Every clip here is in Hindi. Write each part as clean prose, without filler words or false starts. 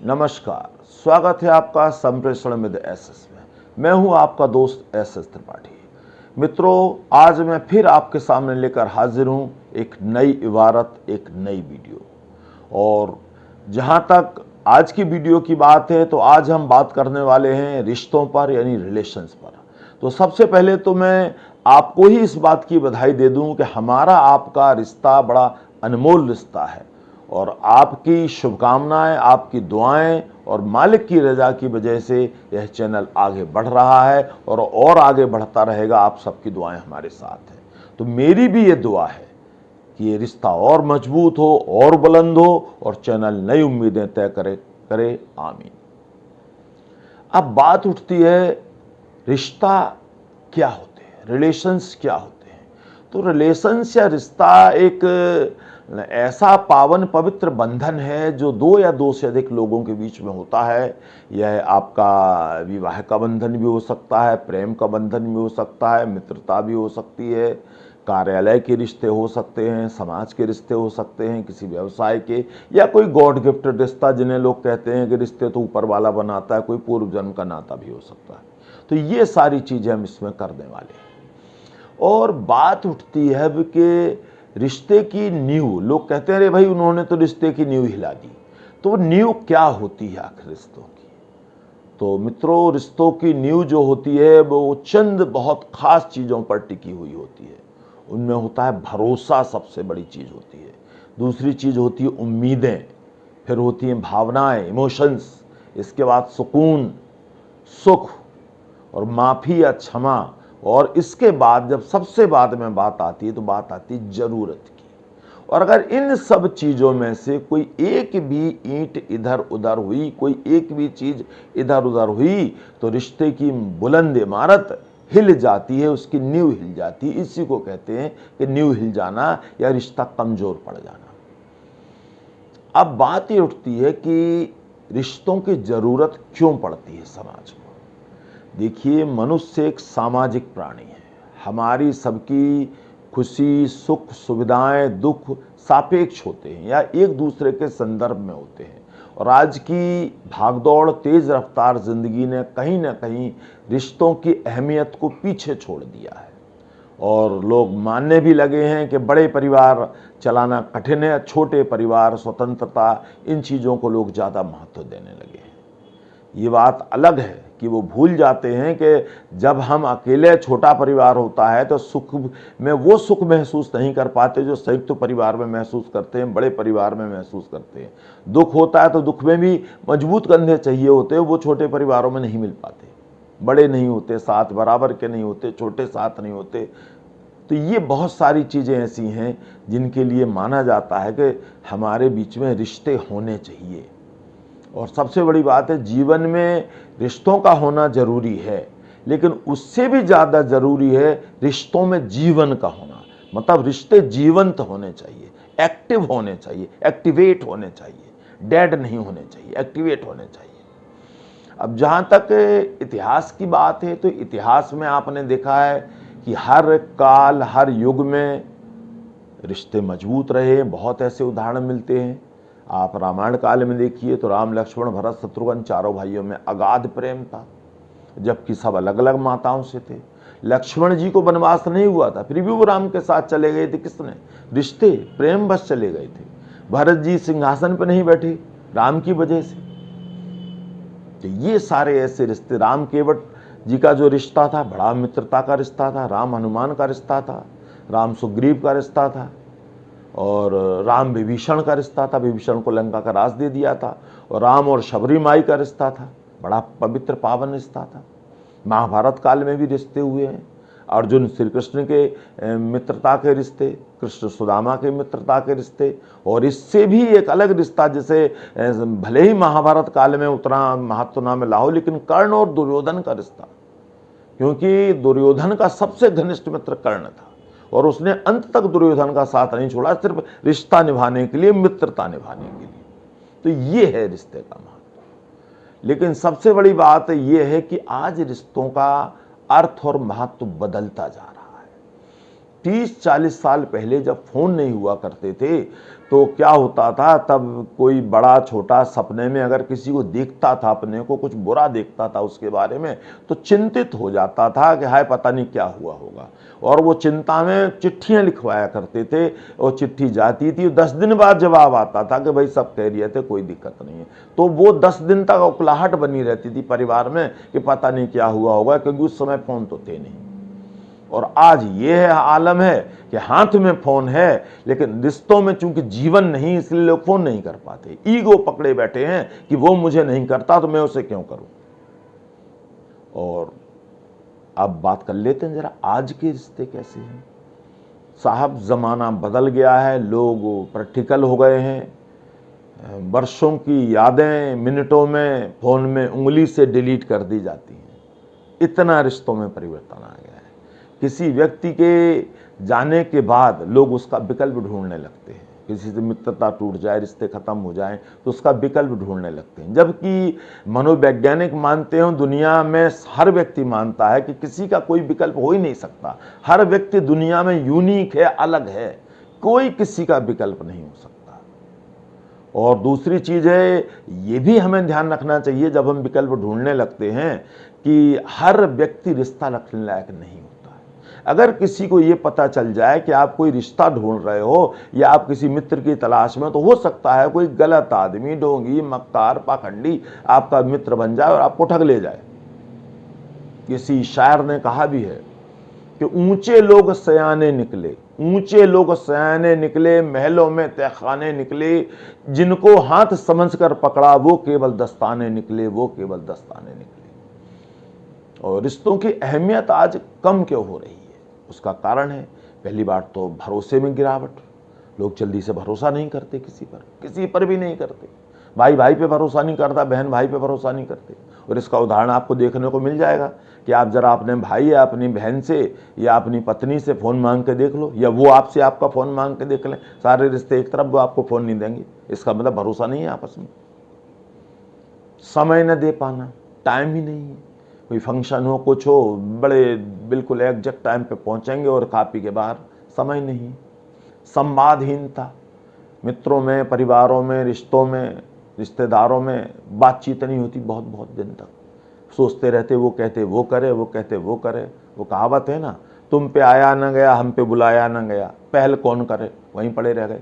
नमस्कार, स्वागत है आपका संप्रेषण विद एसएस में। मैं हूं आपका दोस्त एसएस त्रिपाठी। मित्रों, आज मैं फिर आपके सामने लेकर हाजिर हूं एक नई इबारत, एक नई वीडियो। और जहां तक आज की वीडियो की बात है तो आज हम बात करने वाले हैं रिश्तों पर, यानी रिलेशंस पर। तो सबसे पहले तो मैं आपको ही इस बात की बधाई दे दूं कि हमारा आपका रिश्ता बड़ा अनमोल रिश्ता है और आपकी शुभकामनाएं, आपकी दुआएं और मालिक की रजा की वजह से यह चैनल आगे बढ़ रहा है और आगे बढ़ता रहेगा। आप सबकी दुआएं हमारे साथ हैं। तो मेरी भी ये दुआ है कि ये रिश्ता और मजबूत हो और बुलंद हो और चैनल नई उम्मीदें तय करे। आमीन। अब बात उठती है, रिश्ता क्या होते हैं, रिलेशंस क्या होते हैं। तो रिलेशंस या रिश्ता एक ऐसा पावन पवित्र बंधन है जो दो या दो से अधिक लोगों के बीच में होता है। यह आपका विवाह का बंधन भी हो सकता है, प्रेम का बंधन भी हो सकता है, मित्रता भी हो सकती है, कार्यालय के रिश्ते हो सकते हैं, समाज के रिश्ते हो सकते हैं, किसी व्यवसाय के, या कोई गॉड गिफ्टेड रिश्ता जिन्हें लोग कहते हैं कि रिश्ते तो ऊपर वाला बनाता है, कोई पूर्व जन्म का नाता भी हो सकता है। तो ये सारी चीज़ें हम इसमें करने वाले हैं। और बात उठती है कि रिश्ते की नींव, लोग कहते हैं अरे भाई उन्होंने तो रिश्ते की नींव हिला दी। तो नींव क्या होती है आखिर रिश्तों की? तो मित्रों, रिश्तों की नींव जो होती है वो चंद बहुत खास चीज़ों पर टिकी हुई होती है। उनमें होता है भरोसा, सबसे बड़ी चीज़ होती है। दूसरी चीज़ होती है उम्मीदें, फिर होती हैं भावनाएं, इमोशंस। इसके बाद सुकून, सुख और माफ़ी या क्षमा। और इसके बाद जब सबसे बाद में बात आती है तो बात आती है ज़रूरत की। और अगर इन सब चीज़ों में से कोई एक भी ईंट इधर उधर हुई, कोई एक भी चीज़ इधर उधर हुई तो रिश्ते की बुलंद इमारत हिल जाती है, उसकी नींव हिल जाती है। इसी को कहते हैं कि नींव हिल जाना या रिश्ता कमज़ोर पड़ जाना। अब बात ये उठती है कि रिश्तों की ज़रूरत क्यों पड़ती है समाज को। देखिए, मनुष्य एक सामाजिक प्राणी है। हमारी सबकी खुशी, सुख, सुविधाएं, दुख सापेक्ष होते हैं या एक दूसरे के संदर्भ में होते हैं। और आज की भागदौड़, तेज रफ्तार जिंदगी ने कहीं ना कहीं रिश्तों की अहमियत को पीछे छोड़ दिया है। और लोग मानने भी लगे हैं कि बड़े परिवार चलाना कठिन है, छोटे परिवार, स्वतंत्रता, इन चीज़ों को लोग ज़्यादा महत्व देने लगे हैं। ये बात अलग है कि वो भूल जाते हैं कि जब हम अकेले, छोटा परिवार होता है तो सुख में वो सुख महसूस नहीं कर पाते जो संयुक्त परिवार में महसूस करते हैं, बड़े परिवार में महसूस करते हैं। दुख होता है तो दुख में भी मजबूत कंधे चाहिए होते हैं, वो छोटे परिवारों में नहीं मिल पाते। बड़े नहीं होते साथ, बराबर के नहीं होते, छोटे साथ नहीं होते। तो ये बहुत सारी चीज़ें ऐसी हैं जिनके लिए माना जाता है कि हमारे बीच में रिश्ते होने चाहिए। और सबसे बड़ी बात है, जीवन में रिश्तों का होना जरूरी है, लेकिन उससे भी ज़्यादा ज़रूरी है रिश्तों में जीवन का होना। मतलब रिश्ते जीवंत होने चाहिए, एक्टिव होने चाहिए, एक्टिवेट होने चाहिए, डेड नहीं होने चाहिए, एक्टिवेट होने चाहिए। अब जहाँ तक इतिहास की बात है तो इतिहास में आपने देखा है कि हर काल, हर युग में रिश्ते मजबूत रहे। बहुत ऐसे उदाहरण मिलते हैं। आप रामायण काल में देखिए तो राम, लक्ष्मण, भरत, शत्रुघ्न चारों भाइयों में अगाध प्रेम था, जबकि सब अलग अलग माताओं से थे। लक्ष्मण जी को वनवास नहीं हुआ था, फिर भी वो राम के साथ चले गए थे। किसने? रिश्ते, प्रेम बस चले गए थे। भरत जी सिंहासन पर नहीं बैठे राम की वजह से। तो ये सारे ऐसे रिश्ते, राम केवट जी का जो रिश्ता था बड़ा मित्रता का रिश्ता था, राम हनुमान का रिश्ता था, राम सुग्रीव का रिश्ता था, और राम विभीषण का रिश्ता था, विभीषण को लंका का राज दे दिया था। और राम और शबरी माई का रिश्ता था, बड़ा पवित्र पावन रिश्ता था। महाभारत काल में भी रिश्ते हुए हैं। अर्जुन श्री कृष्ण के मित्रता के रिश्ते, कृष्ण सुदामा के मित्रता के रिश्ते। और इससे भी एक अलग रिश्ता, जिसे भले ही महाभारत काल में उतना महत्व ना मिला हो, लेकिन कर्ण और दुर्योधन का रिश्ता, क्योंकि दुर्योधन का सबसे घनिष्ठ मित्र कर्ण था और उसने अंत तक दुर्योधन का साथ नहीं छोड़ा, सिर्फ रिश्ता निभाने के लिए, मित्रता निभाने के लिए। तो ये है रिश्ते का महत्व। लेकिन सबसे बड़ी बात ये है कि आज रिश्तों का अर्थ और महत्व बदलता जा रहा है। 30-40 साल पहले जब फ़ोन नहीं हुआ करते थे तो क्या होता था, तब कोई बड़ा छोटा सपने में अगर किसी को देखता था, अपने को कुछ बुरा देखता था उसके बारे में, तो चिंतित हो जाता था कि हाय पता नहीं क्या हुआ होगा। और वो चिंता में चिट्ठियां लिखवाया करते थे और चिट्ठी जाती थी, 10 दिन बाद जवाब आता था कि भाई सब खैरियत है, कोई दिक्कत नहीं है। तो वो 10 दिन तक उकलाहट बनी रहती थी परिवार में कि पता नहीं क्या हुआ होगा, क्योंकि उस समय फ़ोन तो थे नहीं। और आज ये है आलम है कि हाथ में फोन है, लेकिन रिश्तों में चूंकि जीवन नहीं, इसलिए लोग फोन नहीं कर पाते। ईगो पकड़े बैठे हैं कि वो मुझे नहीं करता तो मैं उसे क्यों करूं। और अब बात कर लेते हैं जरा आज के रिश्ते कैसे हैं। साहब जमाना बदल गया है, लोग प्रैक्टिकल हो गए हैं। वर्षों की यादें मिनटों में फोन में उंगली से डिलीट कर दी जाती हैं। इतना रिश्तों में परिवर्तन आ गया है। किसी व्यक्ति के जाने के बाद लोग उसका विकल्प ढूंढने लगते हैं। किसी से मित्रता टूट जाए, रिश्ते खत्म हो जाएं, तो उसका विकल्प ढूंढने लगते हैं। जबकि मनोवैज्ञानिक मानते हैं, दुनिया में हर व्यक्ति मानता है कि किसी का कोई विकल्प हो ही नहीं सकता। हर व्यक्ति दुनिया में यूनिक है, अलग है, कोई किसी का विकल्प नहीं हो सकता। और दूसरी चीज है, ये भी हमें ध्यान रखना चाहिए जब हम विकल्प ढूंढने लगते हैं कि हर व्यक्ति रिश्ता रखने लायक नहीं होता है। अगर किसी को ये पता चल जाए कि आप कोई रिश्ता ढूंढ रहे हो या आप किसी मित्र की तलाश में, तो हो सकता है कोई गलत आदमी, ढोंगी, मक्कार, पाखंडी आपका मित्र बन जाए और आपको ठग ले जाए। किसी शायर ने कहा भी है कि ऊंचे लोग सयाने निकले, ऊंचे लोग सयाने निकले, महलों में तहखाने निकले, जिनको हाथ समझकर पकड़ा वो केवल दस्ताने निकले, वो केवल दस्ताने निकले। और रिश्तों की अहमियत आज कम क्यों हो रही है, उसका कारण है पहली बात तो भरोसे में गिरावट। लोग जल्दी से भरोसा नहीं करते, किसी पर भी नहीं करते। भाई भाई पे भरोसा नहीं करता, बहन भाई पे भरोसा नहीं करते। और इसका उदाहरण आपको देखने को मिल जाएगा कि आप जरा अपने भाई या अपनी बहन से या अपनी पत्नी से फ़ोन मांग के देख लो, या वो आपसे आपका फ़ोन मांग के देख लें। सारे रिश्ते एक तरफ, वो आपको फ़ोन नहीं देंगे, इसका मतलब भरोसा नहीं है आपस में। समय न दे पाना, टाइम ही नहीं है। कोई फंक्शन हो, कुछ हो, बड़े बिल्कुल एग्जैक्ट टाइम पे पहुंचेंगे और खा पी के बाहर, समय नहीं। संवादहीनता, मित्रों में, परिवारों में, रिश्तों में, रिश्तेदारों में बातचीत नहीं होती बहुत बहुत दिन तक। सोचते रहते, वो कहते वो करे, वो कहते वो करे। वो कहावत है ना, तुम पे आया न गया, हम पे बुलाया न गया, पहल कौन करे, वहीं पड़े रह गए।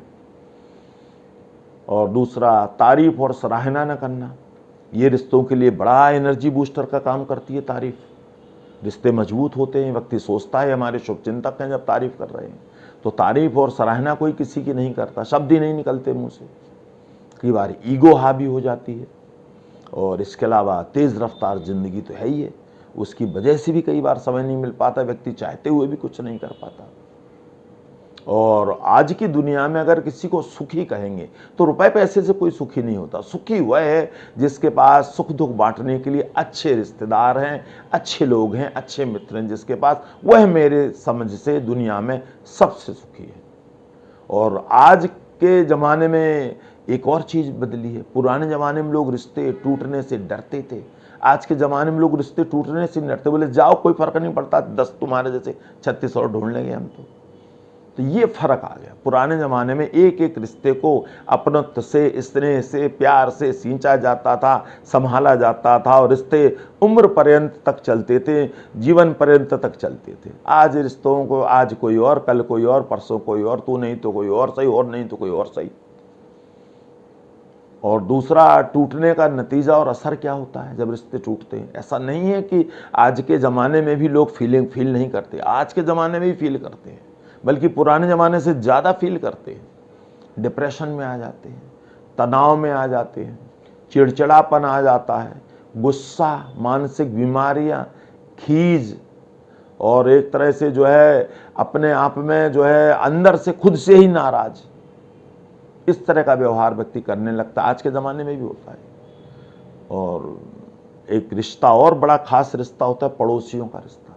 और दूसरा, तारीफ और सराहना न करना। ये रिश्तों के लिए बड़ा एनर्जी बूस्टर का काम करती है तारीफ। रिश्ते मजबूत होते हैं, व्यक्ति सोचता है हमारे शुभचिंतक हैं जब तारीफ कर रहे हैं। तो तारीफ और सराहना कोई किसी की नहीं करता, शब्द ही नहीं निकलते मुंह से। कई बार ईगो हावी हो जाती है। और इसके अलावा तेज रफ्तार जिंदगी तो है ही है, उसकी वजह से भी कई बार समय नहीं मिल पाता, व्यक्ति चाहते हुए भी कुछ नहीं कर पाता। और आज की दुनिया में अगर किसी को सुखी कहेंगे तो रुपए पैसे से कोई सुखी नहीं होता। सुखी वह है जिसके पास सुख दुख बांटने के लिए अच्छे रिश्तेदार हैं, अच्छे लोग हैं, अच्छे मित्र हैं जिसके पास, वह मेरे समझ से दुनिया में सबसे सुखी है। और आज के ज़माने में एक और चीज़ बदली है। पुराने ज़माने में लोग रिश्ते टूटने से डरते थे, आज के ज़माने में लोग रिश्ते टूटने से नहीं डरते। बोले जाओ, कोई फ़र्क नहीं पड़ता, 10 तुम्हारे जैसे 36 और ढूंढ लेंगे हम तो ये फर्क आ गया। पुराने जमाने में एक एक रिश्ते को अपनत्व से, स्नेह से, प्यार से सींचा जाता था, संभाला जाता था, और रिश्ते उम्र पर्यंत तक चलते थे, जीवन पर्यंत तक चलते थे। आज रिश्तों को आज कोई और, कल कोई और, परसों कोई और, तू नहीं तो कोई और सही, और नहीं तो कोई और सही। और दूसरा, टूटने का नतीजा और असर क्या होता है जब रिश्ते टूटते हैं। ऐसा नहीं है कि आज के ज़माने में भी लोग फील नहीं करते, आज के ज़माने में भी फील करते हैं, बल्कि पुराने ज़माने से ज़्यादा फील करते हैं। डिप्रेशन में आ जाते हैं, तनाव में आ जाते हैं, चिड़चिड़ापन आ जाता है, गुस्सा, मानसिक बीमारियां, खीज, और एक तरह से जो है अपने आप में जो है अंदर से खुद से ही नाराज, इस तरह का व्यवहार व्यक्ति करने लगता है। आज के ज़माने में भी होता है। और एक रिश्ता और बड़ा खास रिश्ता होता है पड़ोसियों का रिश्ता।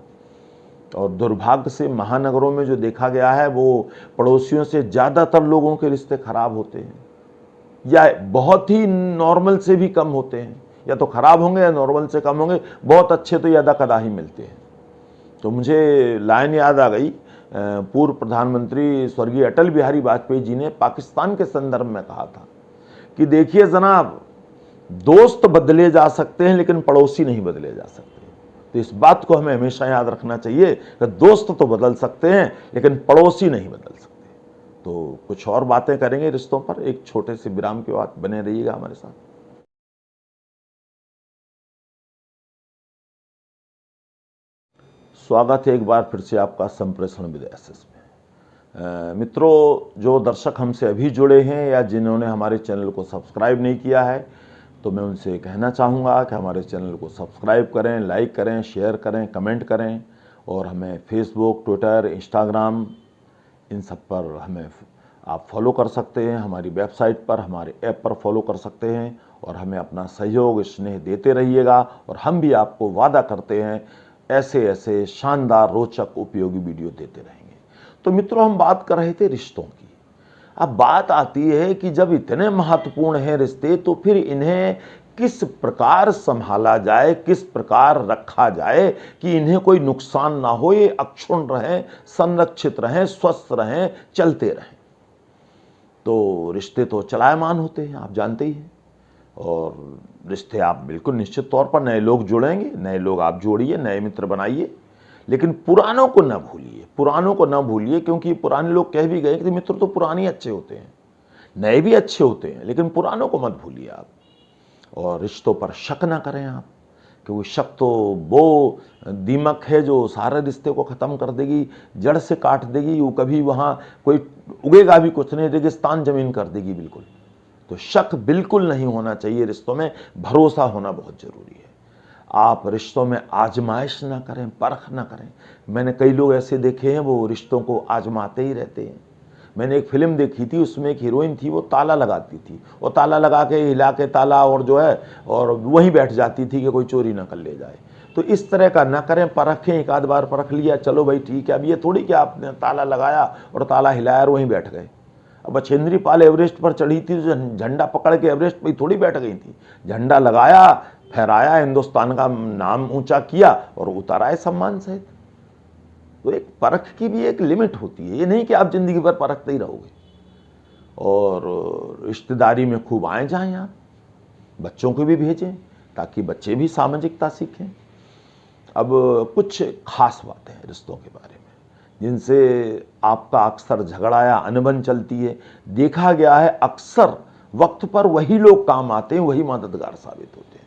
और दुर्भाग्य से महानगरों में जो देखा गया है, वो पड़ोसियों से ज़्यादातर लोगों के रिश्ते खराब होते हैं, या बहुत ही नॉर्मल से भी कम होते हैं। या तो खराब होंगे या नॉर्मल से कम होंगे, बहुत अच्छे तो यदा कदा ही मिलते हैं। तो मुझे लाइन याद आ गई, पूर्व प्रधानमंत्री स्वर्गीय अटल बिहारी वाजपेयी जी ने पाकिस्तान के संदर्भ में कहा था कि देखिए जनाब, दोस्त बदले जा सकते हैं लेकिन पड़ोसी नहीं बदले जा सकते। तो इस बात को हमें हमेशा याद रखना चाहिए कि दोस्त तो बदल सकते हैं लेकिन पड़ोसी नहीं बदल सकते। तो कुछ और बातें करेंगे रिश्तों पर, एक छोटे से विराम के बाद बने रहिएगा हमारे साथ। स्वागत है एक बार फिर से आपका संप्रेषण विद एसएस में। मित्रों, जो दर्शक हमसे अभी जुड़े हैं या जिन्होंने हमारे चैनल को सब्सक्राइब नहीं किया है, तो मैं उनसे कहना चाहूँगा कि हमारे चैनल को सब्सक्राइब करें, लाइक करें, शेयर करें, कमेंट करें और हमें फेसबुक, ट्विटर, इंस्टाग्राम इन सब पर हमें आप फॉलो कर सकते हैं। हमारी वेबसाइट पर, हमारे ऐप पर फॉलो कर सकते हैं और हमें अपना सहयोग, स्नेह देते रहिएगा और हम भी आपको वादा करते हैं ऐसे ऐसे शानदार, रोचक, उपयोगी वीडियो देते रहेंगे। तो मित्रों, हम बात कर रहे थे रिश्तों की। अब बात आती है कि जब इतने महत्वपूर्ण हैं रिश्ते, तो फिर इन्हें किस प्रकार संभाला जाए, किस प्रकार रखा जाए कि इन्हें कोई नुकसान ना हो, ये अक्षुण्ण रहें, संरक्षित रहें, स्वस्थ रहें, चलते रहें। तो रिश्ते तो चलायमान होते हैं, आप जानते ही हैं। और रिश्ते आप बिल्कुल निश्चित तौर पर नए लोग जुड़ेंगे, नए लोग आप जोड़िए, नए मित्र बनाइए, लेकिन पुरानों को न भूलिए, पुरानों को न भूलिए, क्योंकि पुराने लोग कह भी गए कि मित्र तो पुराने अच्छे होते हैं, नए भी अच्छे होते हैं, लेकिन पुरानों को मत भूलिए आप। और रिश्तों पर शक ना करें आप, क्योंकि शक तो वो दीमक है जो सारे रिश्ते को ख़त्म कर देगी, जड़ से काट देगी। वो कभी वहाँ कोई उगेगा भी कुछ नहीं, रेगिस्तान जमीन कर देगी बिल्कुल। तो शक बिल्कुल नहीं होना चाहिए रिश्तों में, भरोसा होना बहुत ज़रूरी है। आप रिश्तों में आजमाइश ना करें, परख ना करें। मैंने कई लोग ऐसे देखे हैं, वो रिश्तों को आजमाते ही रहते हैं। मैंने एक फिल्म देखी थी, उसमें एक हीरोइन थी, वो ताला लगाती थी और ताला लगा के हिला के ताला और जो है और वहीं बैठ जाती थी कि कोई चोरी ना कर ले जाए। तो इस तरह का ना करें, परखें। एक आध बार परख लिया, चलो भाई ठीक है। अब ये थोड़ी कि आपने ताला लगाया और ताला हिलाया और वहीं बैठ गए। अब बछेंद्री पाल एवरेस्ट पर चढ़ी थी, तो झंडा पकड़ के एवरेस्ट पर थोड़ी बैठ गई थी। झंडा लगाया, फहराया, हिंदुस्तान का नाम ऊंचा किया और उतारा है सम्मान सहित। तो एक परख की भी एक लिमिट होती है, ये नहीं कि आप जिंदगी भर परखते ही रहोगे। और रिश्तेदारी में खूब आए जाएं आप, बच्चों को भी भेजें ताकि बच्चे भी सामाजिकता सीखें। अब कुछ खास बातें हैं रिश्तों के बारे में जिनसे आपका अक्सर झगड़ा या अनबन चलती है। देखा गया है अक्सर वक्त पर वही लोग काम आते हैं, वही मददगार साबित होते हैं।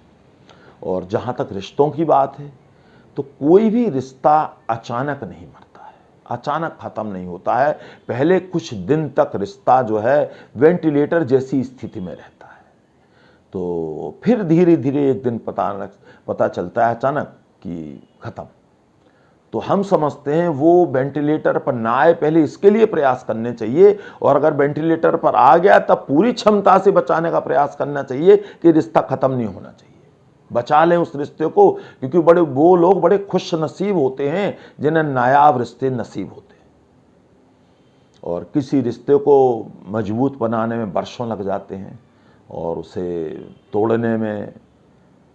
और जहाँ तक रिश्तों की बात है, तो कोई भी रिश्ता अचानक नहीं मरता है, अचानक ख़त्म नहीं होता है। पहले कुछ दिन तक रिश्ता जो है वेंटिलेटर जैसी स्थिति में रहता है, तो फिर धीरे धीरे एक दिन पता चलता है अचानक कि ख़त्म। तो हम समझते हैं वो वेंटिलेटर पर ना आए, पहले इसके लिए प्रयास करने चाहिए। और अगर वेंटिलेटर पर आ गया तब पूरी क्षमता से बचाने का प्रयास करना चाहिए कि रिश्ता ख़त्म नहीं होना चाहिए, बचा लें उस रिश्ते को। क्योंकि वो लोग बड़े खुश नसीब होते हैं जिन्हें नायाब रिश्ते नसीब होते हैं। और किसी रिश्ते को मजबूत बनाने में बरसों लग जाते हैं और उसे तोड़ने में,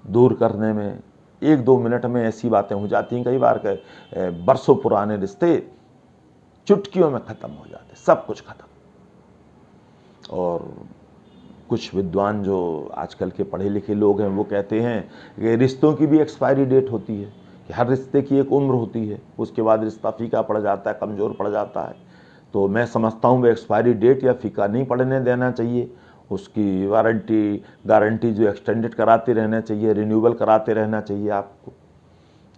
दूर करने में 1-2 मिनट में ऐसी बातें हो जाती हैं कई बार के बरसों पुराने रिश्ते चुटकियों में ख़त्म हो जाते, सब कुछ ख़त्म। और कुछ विद्वान जो आजकल के पढ़े लिखे लोग हैं वो कहते हैं कि रिश्तों की भी एक्सपायरी डेट होती है, कि हर रिश्ते की एक उम्र होती है, उसके बाद रिश्ता फीका पड़ जाता है, कमज़ोर पड़ जाता है। तो मैं समझता हूँ वो एक्सपायरी डेट या फीका नहीं पड़ने देना चाहिए। उसकी वारंटी गारंटी जो एक्सटेंडेड कराते रहना चाहिए, रिन्यूअल कराते रहना चाहिए आपको।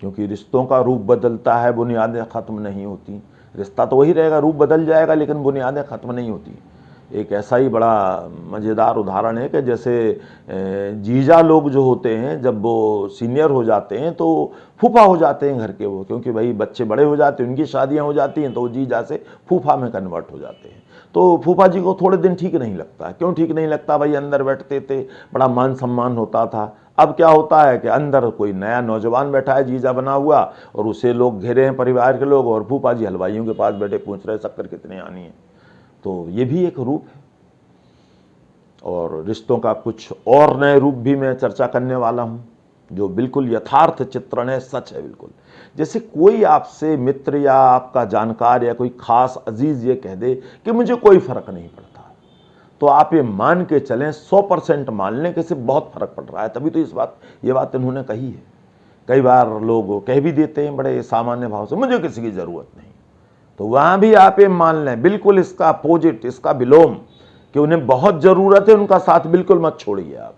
क्योंकि रिश्तों का रूप बदलता है, बुनियादें ख़त्म नहीं होती। रिश्ता तो वही रहेगा, रूप बदल जाएगा लेकिन बुनियादें ख़त्म नहीं होती। एक ऐसा ही बड़ा मज़ेदार उदाहरण है कि जैसे जीजा लोग जो होते हैं, जब वो सीनियर हो जाते हैं तो फूफा हो जाते हैं घर के वो, क्योंकि भाई बच्चे बड़े हो जाते हैं, उनकी शादियां हो जाती हैं, तो वो जीजा से फूफा में कन्वर्ट हो जाते हैं। तो फूफा जी को थोड़े दिन ठीक नहीं लगता। क्यों ठीक नहीं लगता? भाई अंदर बैठते थे, बड़ा मान सम्मान होता था। अब क्या होता है कि अंदर कोई नया नौजवान बैठा है, जीजा बना हुआ, और उसे लोग घेरे हैं परिवार के लोग, और फूफा जी हलवाइयों के पास बैठे पूछ रहे शक्कर कितने आनी है। तो ये भी एक रूप है। और रिश्तों का कुछ और नए रूप भी मैं चर्चा करने वाला हूँ, जो बिल्कुल यथार्थ चित्रण है, सच है बिल्कुल। जैसे कोई आपसे मित्र या आपका जानकार या कोई खास अजीज ये कह दे कि मुझे कोई फर्क नहीं पड़ता, तो आप ये मान के चलें, 100% मान लें कि इससे बहुत फर्क पड़ रहा है। तभी तो ये बात इन्होंने कही है। कई बार लोग कह भी देते हैं बड़े सामान्य भाव से, मुझे किसी की जरूरत नहीं, तो वहां भी आप ये मान लें बिल्कुल इसका अपोजिट, इसका विलोम, कि उन्हें बहुत जरूरत है, उनका साथ बिल्कुल मत छोड़िए आप।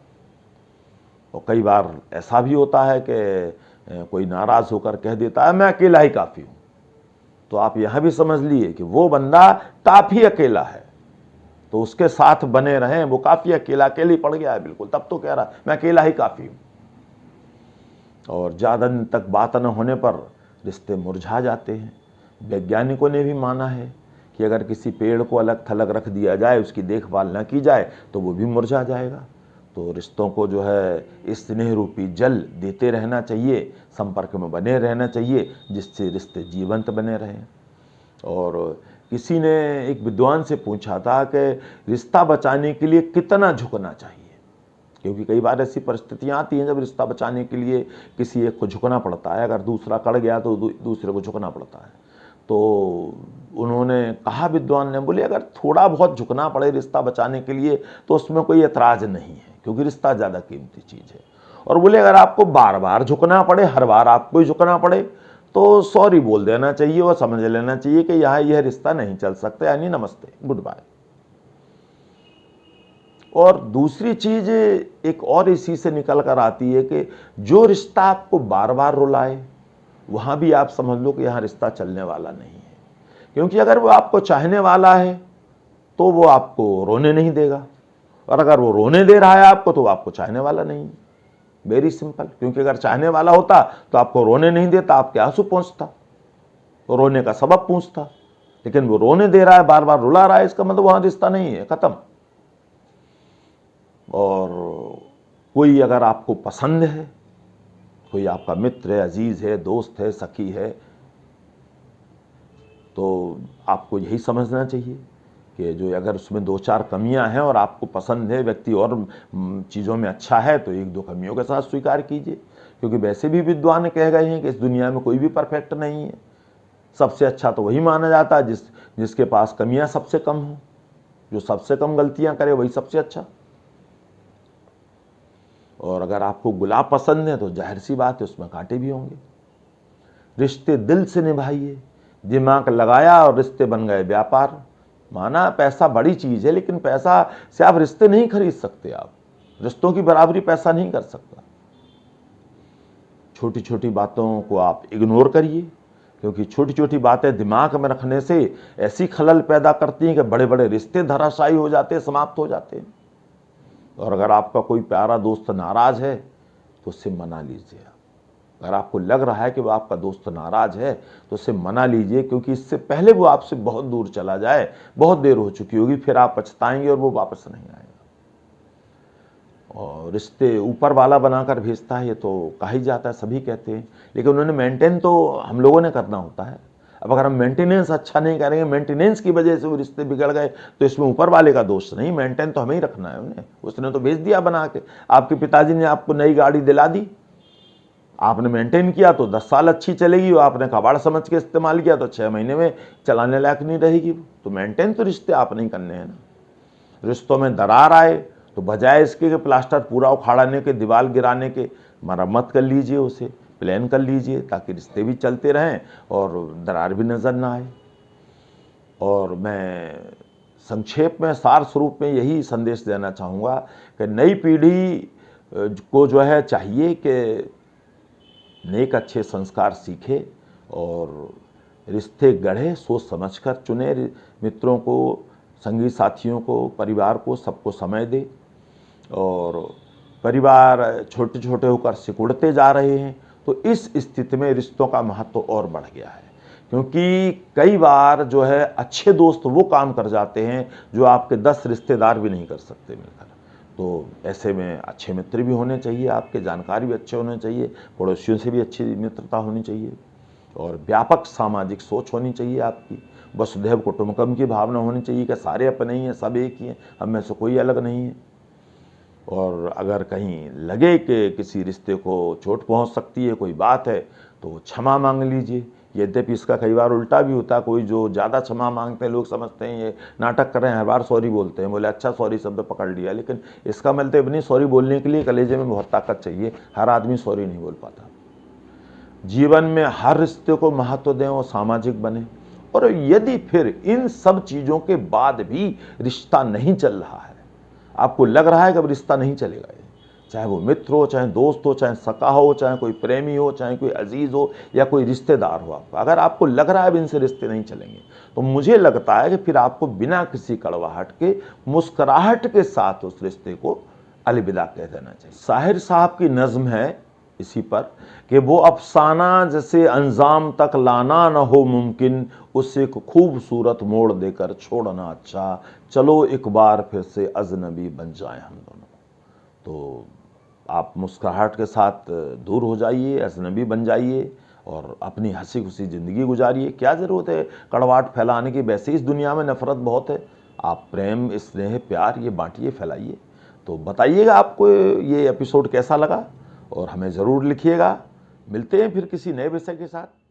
और कई बार ऐसा भी होता है कि कोई नाराज होकर कह देता है मैं अकेला ही काफी हूं, तो आप यहां भी समझ लिए कि वो बंदा काफी अकेला है, तो उसके साथ बने रहें। वो काफी अकेला ही पड़ गया है बिल्कुल, तब तो कह रहा मैं अकेला ही काफी हूं। और ज्यादा दिन तक बात न होने पर रिश्ते मुरझा जाते हैं। वैज्ञानिकों ने भी माना है कि अगर किसी पेड़ को अलग थलग रख दिया जाए, उसकी देखभाल न की जाए, तो वो भी मुरझा जाएगा। तो रिश्तों को जो है स्नेह रूपी जल देते रहना चाहिए, संपर्क में बने रहना चाहिए, जिससे रिश्ते जीवंत बने रहें। और किसी ने एक विद्वान से पूछा था कि रिश्ता बचाने के लिए कितना झुकना चाहिए, क्योंकि कई बार ऐसी परिस्थितियां आती हैं जब रिश्ता बचाने के लिए किसी एक को झुकना पड़ता है। अगर दूसरा कड़ गया तो दूसरे को झुकना पड़ता है। तो उन्होंने कहा, विद्वान ने, बोले अगर थोड़ा बहुत झुकना पड़े रिश्ता बचाने के लिए तो उसमें कोई एतराज नहीं है, क्योंकि रिश्ता ज़्यादा कीमती चीज़ है। और बोले अगर आपको बार बार झुकना पड़े, हर बार आपको ही झुकना पड़े, तो सॉरी बोल देना चाहिए और समझ लेना चाहिए कि यहाँ यह रिश्ता नहीं चल सकता, यानी नमस्ते, गुड बाय। और दूसरी चीज एक और इसी से निकल कर आती है कि जो रिश्ता आपको बार बार रुलाए, वहां भी आप समझ लो कि यहां रिश्ता चलने वाला नहीं है। क्योंकि अगर वो आपको चाहने वाला है तो वो आपको रोने नहीं देगा, और अगर वो रोने दे रहा है आपको, तो वो आपको चाहने वाला नहीं। Very simple. क्योंकि अगर चाहने वाला होता तो आपको रोने नहीं देता, आपके आंसू पहुंचता, तो रोने का सबब पूछता। लेकिन वो रोने दे रहा है, बार बार रुला रहा है, इसका मतलब वहां रिश्ता नहीं है, खत्म। और कोई अगर आपको पसंद है, कोई आपका मित्र है, अजीज है, दोस्त है, सखी है, तो आपको यही समझना चाहिए कि जो अगर उसमें 2-4 कमियां हैं और आपको पसंद है व्यक्ति और चीज़ों में अच्छा है, तो 1-2 कमियों के साथ स्वीकार कीजिए। क्योंकि वैसे भी विद्वान कह गए हैं कि इस दुनिया में कोई भी परफेक्ट नहीं है। सबसे अच्छा तो वही माना जाता है जिसके पास कमियां सबसे कम हो, जो सबसे कम गलतियां करे वही सबसे अच्छा। और अगर आपको गुलाब पसंद है तो जाहिर सी बात है उसमें कांटे भी होंगे। रिश्ते दिल से निभाइए, दिमाग लगाया और रिश्ते बन गए व्यापार। माना पैसा बड़ी चीज है, लेकिन पैसा से आप रिश्ते नहीं खरीद सकते। आप रिश्तों की बराबरी पैसा नहीं कर सकता। छोटी छोटी बातों को आप इग्नोर करिए, क्योंकि छोटी छोटी बातें दिमाग में रखने से ऐसी खलल पैदा करती हैं कि बड़े बड़े रिश्ते धराशायी हो जाते हैं, समाप्त हो जाते हैं। और अगर आपका कोई प्यारा दोस्त नाराज है तो उससे मना लीजिए। अगर आपको लग रहा है कि वो आपका दोस्त नाराज है तो उससे मना लीजिए, क्योंकि इससे पहले वो आपसे बहुत दूर चला जाए, बहुत देर हो चुकी होगी, फिर आप पछताएंगे और वो वापस नहीं आएगा। और रिश्ते ऊपर वाला बनाकर भेजता है, ये तो कहा ही जाता है, सभी कहते हैं, लेकिन उन्होंने मेंटेन तो हम लोगों ने करना होता है। अब अगर हम मेंटेनेंस अच्छा नहीं करेंगे, मेंटेनेंस की वजह से वो रिश्ते बिगड़ गए, तो इसमें ऊपर वाले का दोष नहीं, मेंटेन तो हमें ही रखना है उन्हें। उसने तो भेज दिया बना के। आपके पिताजी ने आपको नई गाड़ी दिला दी, आपने मेंटेन किया तो 10 साल अच्छी चलेगी, वो आपने कबाड़ समझ के इस्तेमाल किया तो 6 महीने में चलाने लायक नहीं रहेगी। तो मेंटेन तो रिश्ते आप नहीं करने हैं ना। रिश्तों में दरार आए तो बजाय इसके कि प्लास्टर पूरा उखाड़ने के, दीवार गिराने के, मरम्मत कर लीजिए, उसे प्लान कर लीजिए, ताकि रिश्ते भी चलते रहें और दरार भी नज़र ना आए। और मैं संक्षेप में, सार स्वरूप में यही संदेश देना चाहूँगा कि नई पीढ़ी को जो है चाहिए कि नेक अच्छे संस्कार सीखे और रिश्ते गढ़े, सोच समझकर चुने, मित्रों को, संगी साथियों को, परिवार को, सबको समय दे। और परिवार छोटे छोटे होकर सिकुड़ते जा रहे हैं, तो इस स्थिति में रिश्तों का महत्व और बढ़ गया है। क्योंकि कई बार जो है अच्छे दोस्त वो काम कर जाते हैं जो आपके 10 रिश्तेदार भी नहीं कर सकते मिलकर। तो ऐसे में अच्छे मित्र भी होने चाहिए, आपके जानकार भी अच्छे होने चाहिए, पड़ोसियों से भी अच्छी मित्रता होनी चाहिए, और व्यापक सामाजिक सोच होनी चाहिए आपकी। वसुधैव कुटुंबकम की भावना होनी चाहिए कि सारे अपने ही हैं, सब एक ही हैं, हम में से कोई अलग नहीं है। और अगर कहीं लगे कि किसी रिश्ते को चोट पहुंच सकती है, कोई बात है, तो क्षमा मांग लीजिए। यद्यपि इसका कई बार उल्टा भी होता है, कोई जो ज़्यादा क्षमा मांगते हैं लोग समझते हैं ये नाटक कर रहे हैं, हर बार सॉरी बोलते हैं, बोले अच्छा सॉरी शब्द पकड़ लिया, लेकिन इसका मतलब नहीं, सॉरी बोलने के लिए कलेजे में बहुत ताकत चाहिए, हर आदमी सॉरी नहीं बोल पाता। जीवन में हर रिश्ते को महत्व दें और सामाजिक बने। और यदि फिर इन सब चीज़ों के बाद भी रिश्ता नहीं चल रहा है, आपको लग रहा है कि अब रिश्ता नहीं चलेगा, चाहे वो मित्र हो, चाहे दोस्त हो, चाहे सका हो, चाहे कोई प्रेमी हो, चाहे कोई अजीज हो या कोई रिश्तेदार हो आपका, अगर आपको लग रहा है अब इनसे रिश्ते नहीं चलेंगे, तो मुझे लगता है कि फिर आपको बिना किसी कड़वाहट के मुस्कुराहट के साथ उस रिश्ते को अलविदा कह देना चाहिए। साहिर साहब की नज्म है इसी पर कि वो अफसाना जैसे अंजाम तक लाना न हो मुमकिन, उसे एक खूबसूरत मोड़ देकर छोड़ना अच्छा, चलो एक बार फिर से अजनबी बन जाएं हम दोनों। तो आप मुस्कुराहट के साथ दूर हो जाइए, अजनबी बन जाइए और अपनी हंसी खुशी ज़िंदगी गुजारिए। क्या ज़रूरत है कड़वाहट फैलाने की, वैसे इस दुनिया में नफ़रत बहुत है। आप प्रेम, स्नेह, प्यार ये बांटिए, फैलाइए। तो बताइएगा आपको ये एपिसोड कैसा लगा और हमें ज़रूर लिखिएगा। मिलते हैं फिर किसी नए विषय के साथ।